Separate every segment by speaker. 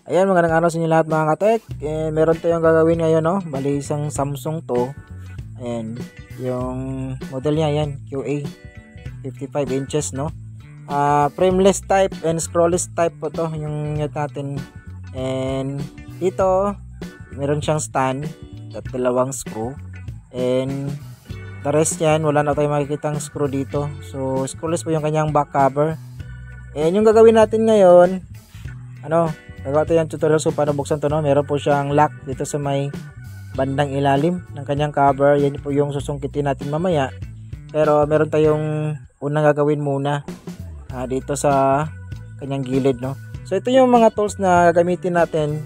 Speaker 1: Ayan, magandang araw sa inyo lahat mga katek. Meron tayong gagawin ngayon, no? Bali isang Samsung to. Ayan, yung model niya, yan, QA 55 inches, no? Frameless type and scrollless type po to yung unit natin. And dito, meron siyang stand at dalawang screw. And the rest yan, wala na tayong makikitang screw dito. So, screwless po yung kanyang back cover. And yung gagawin natin ngayon, gagawa tayo ng tutorial so paano buksan to, no? Meron po siyang lock dito sa may bandang ilalim ng kanyang cover. Yan po yung susungkitin natin mamaya. Pero meron tayong unang gagawin muna dito sa kanyang gilid, no? So ito yung mga tools na gagamitin natin.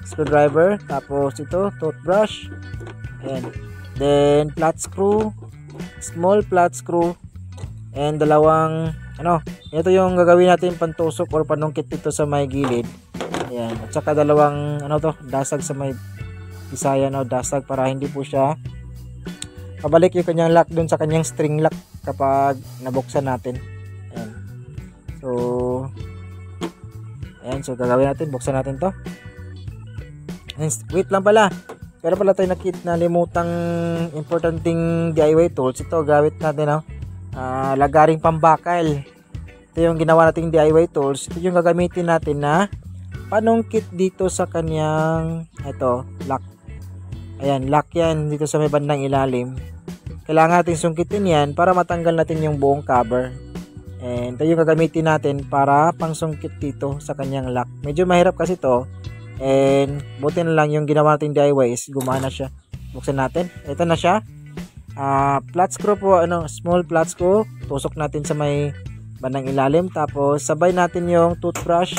Speaker 1: Screwdriver, tapos ito, toothbrush, ayan. Then flat screw, small flat screw, and dalawang ito yung gagawin natin pantusok or panungkit dito sa may gilid. Ayan. At saka dalawang dasag sa may bisaya, dasag para hindi po siya pabalik yung kanyang lock dun sa kanyang string lock kapag nabuksan natin. Ayan. So gagawin natin, buksan natin to. And wait lang pala. Pero pala tayo nalimutang importanting DIY tools. Ito gamit natin, lagaring pambakal. Ito yung ginawa nating DIY tools. Ito yung gagamitin natin na panungkit dito sa kanyang lock. Ayan, lock yan dito sa may bandang ilalim. Kailangan natin sungkitin yan para matanggal natin yung buong cover. And ito yung gagamitin natin para pangsungkit dito sa kanyang lock. Medyo mahirap kasi to. And buti na lang yung ginawa nating DIY is gumana siya. Buksan natin. Ito na siya. Flat screw po, small flat screw. Tusok natin sa may bandang ilalim. Tapos sabay natin yung toothbrush.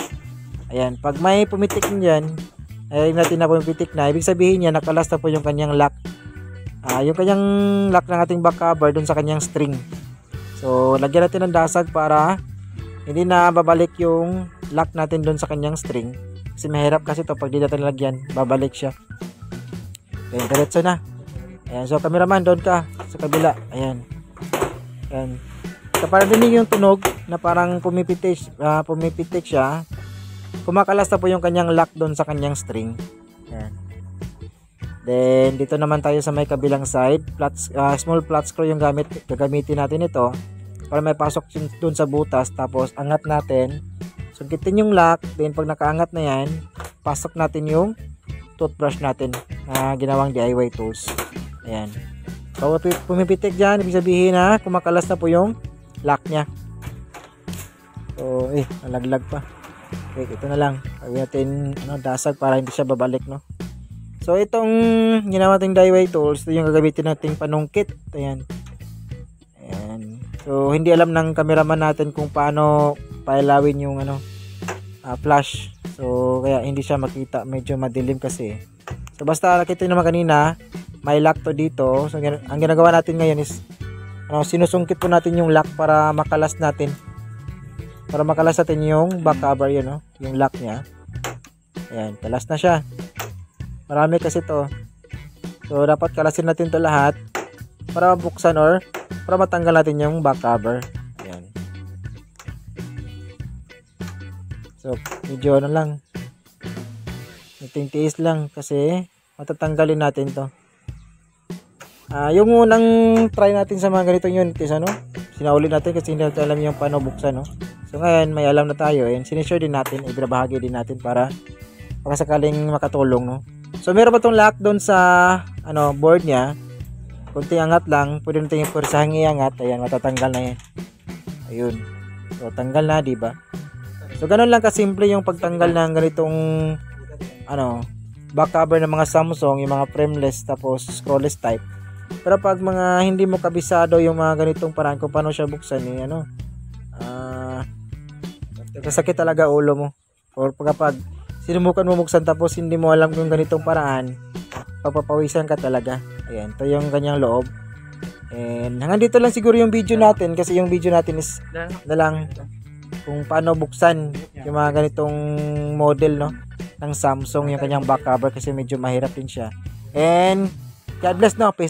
Speaker 1: Ayan, pag may pumitik niyan, natin na pumitik na, ibig sabihin niya nakalas na po yung kanyang lock. Yung kanyang lock ng ating back cover dun sa kanyang string. So lagyan natin ng dasag para hindi na babalik yung lock natin dun sa kanyang string. Kasi mahirap kasi to pag di natin lagyan, babalik siya. Ayan, diretso na. Ayan, so cameraman, doon ka sa kabila. Ayan. Ayan. So para dinig yung tunog na parang pumipitik siya, kumakalas na po yung kanyang lock doon sa kanyang string. Ayan. Then dito naman tayo sa may kabilang side, small flat screw yung gagamitin natin ito para may pasok doon sa butas. Tapos angat natin, sungkitin yung lock. Then pag nakaangat na yan, pasok natin yung toothbrush natin na ginawang DIY tools. Ayan. So pumipitik dyan, ibig sabihin na kumakalas na po yung lock nya. So nalaglag pa. Okay, ito na lang. Gawin natin dasag para hindi siya babalik, no? So itong ginawa nating DIY tools, ito yung gagamitin nating panungkit. Ayan. Ayan. So hindi alam ng cameraman natin kung paano pailawin yung flash. So kaya hindi siya makita, medyo madilim kasi. So basta nakita niyo naman kanina, may lock to dito. So ang ginagawa natin ngayon is sinusungkit po natin yung lock para makalas natin. Para makalas natin yung back cover yun, yung lock niya. Ayan, kalas na siya. Marami kasi to. So dapat kalasin natin to lahat para mabuksan or para matanggal natin yung back cover. Ayan. So medyo lang. Tiis lang kasi matatanggalin natin to. Yung unang try natin sa mga ganitong unit is sinauli natin kasi hindi natin alam yung paano buksan, So ngayon may alam na tayo, and sinishare din natin, ibabahagi din natin para sakaling makatulong, So meron pa tong lock doon sa board niya. Kunting angat lang, pwede natin yung pursahang iangat. Ayan, matatanggal na yan. Ayun. So tanggal na, di ba? So ganun lang kasimple yung pagtanggal ng ganitong back cover ng mga Samsung, yung mga frameless tapos scrollless type. Pero pag mga hindi mo kabisado yung mga ganitong paraan kung paano siya buksan, sakit talaga ulo mo. Or kapag sinubukan mo buksan tapos hindi mo alam kung ganitong paraan, papapawisan ka talaga. Ayan, ito yung kanyang loob. And hanggang dito lang siguro yung video natin, kasi yung video natin is lang kung paano buksan yung mga ganitong model ng Samsung, yung kanyang back cover, kasi medyo mahirap din siya. And God bless, Peace.